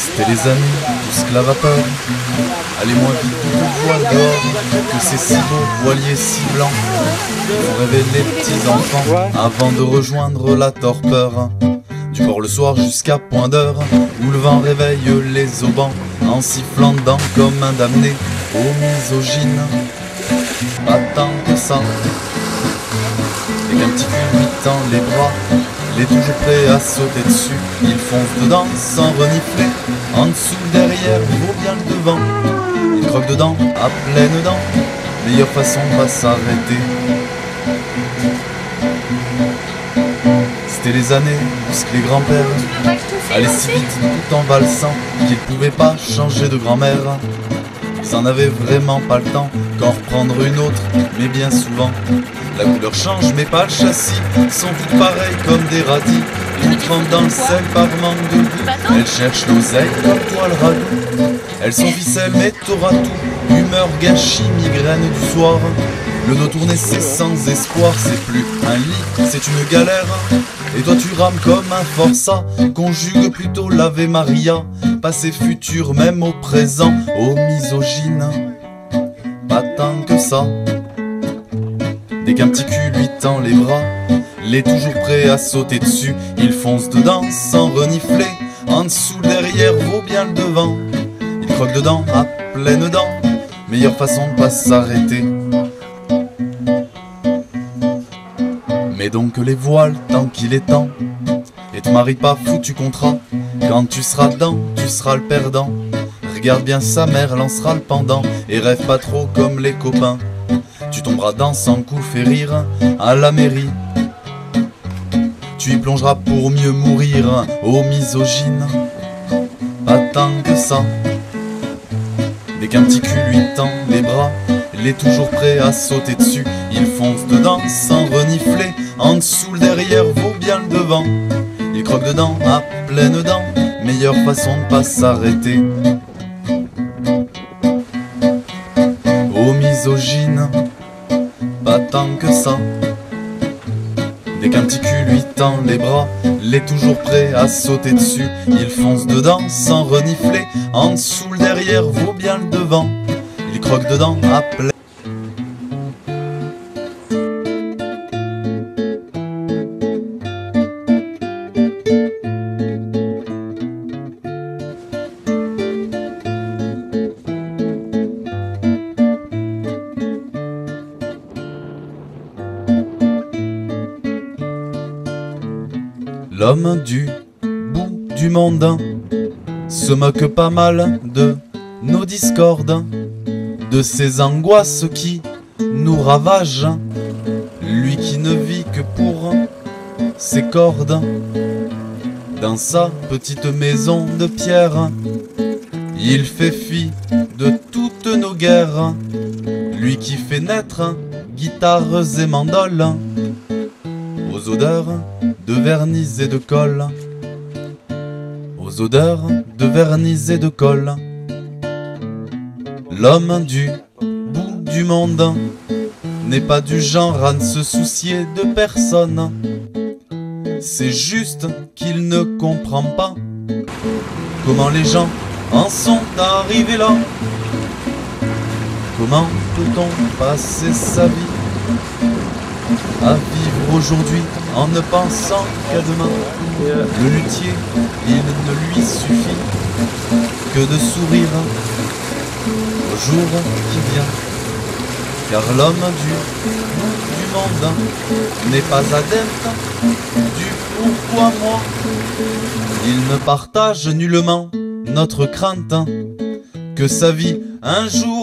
C'était les années du vapeur. Allez moins vite que le voile dehors, que ces si beaux voiliers si blancs font rêver les petits enfants avant de rejoindre la torpeur. Du port le soir jusqu'à point d'heure, où le vent réveille les aubans en sifflant dedans comme un damné aux misogynes. Pas tant que ça, et qu'un petit cul lui tend les bras, il est toujours prêt à sauter dessus. Il fonce dedans sans renifler, en dessous, derrière, vaut bien le devant. Il croque dedans à pleines dents, meilleure façon de pas s'arrêter. C'était les années où les grands-pères allaient si vite tout en valsant qu'ils pouvaient pas changer de grand-mère. Ils en avaient vraiment pas le temps qu'en reprendre une autre, mais bien souvent la couleur change mais pas le châssis. Sont toutes pareilles comme des radis, toutes trempent dans le sel par manque de goût. Elles cherchent l'oseille, le poil ragoût. Elles sont ficelles mais t'auras tout, humeur, gâchis, migraine du soir. Le dos tourné c'est sans espoir, c'est plus un lit, c'est une galère. Et toi tu rames comme un forçat, conjugue plutôt l'Ave Maria, passé futur même au présent, aux misogynes. Pas tant que ça, dès qu'un petit cul lui tend les bras, il est toujours prêt à sauter dessus. Il fonce dedans sans renifler, en dessous derrière vaut bien le devant. Il croque dedans à pleines dents, meilleure façon de pas s'arrêter. Mets donc les voiles tant qu'il est temps, et te marie pas, foutu contrat. Quand tu seras dedans, tu seras le perdant. Regarde bien sa mère, lancera le pendant, et rêve pas trop comme les copains. Tu tomberas dans sans coup fait rire à la mairie. Tu y plongeras pour mieux mourir, ô misogyne. Pas tant que ça, dès qu'un petit cul lui tend les bras, il est toujours prêt à sauter dessus. Il fonce dedans sans renifler, en dessous le derrière vaut bien le devant. Il croque dedans à pleines dents, meilleure façon de pas s'arrêter. Ô misogyne, pas tant que ça, dès qu'un petit cul lui tend les bras, il est toujours prêt à sauter dessus. Il fonce dedans sans renifler, en dessous le derrière vaut bien le devant. Il croque dedans à pleines. L'homme du bout du monde se moque pas mal de nos discordes, de ces angoisses qui nous ravagent. Lui qui ne vit que pour ses cordes, dans sa petite maison de pierre, il fait fi de toutes nos guerres. Lui qui fait naître guitares et mandoles, aux odeurs de vernis et de colle, aux odeurs de vernis et de colle. L'homme du bout du monde n'est pas du genre à ne se soucier de personne. C'est juste qu'il ne comprend pas comment les gens en sont arrivés là. Comment peut-on passer sa vie à vivre aujourd'hui en ne pensant qu'à demain? Le luthier, il ne lui suffit que de sourire au jour qui vient, car l'homme du monde n'est pas adepte du pourquoi moi. Il ne partage nullement notre crainte que sa vie un jour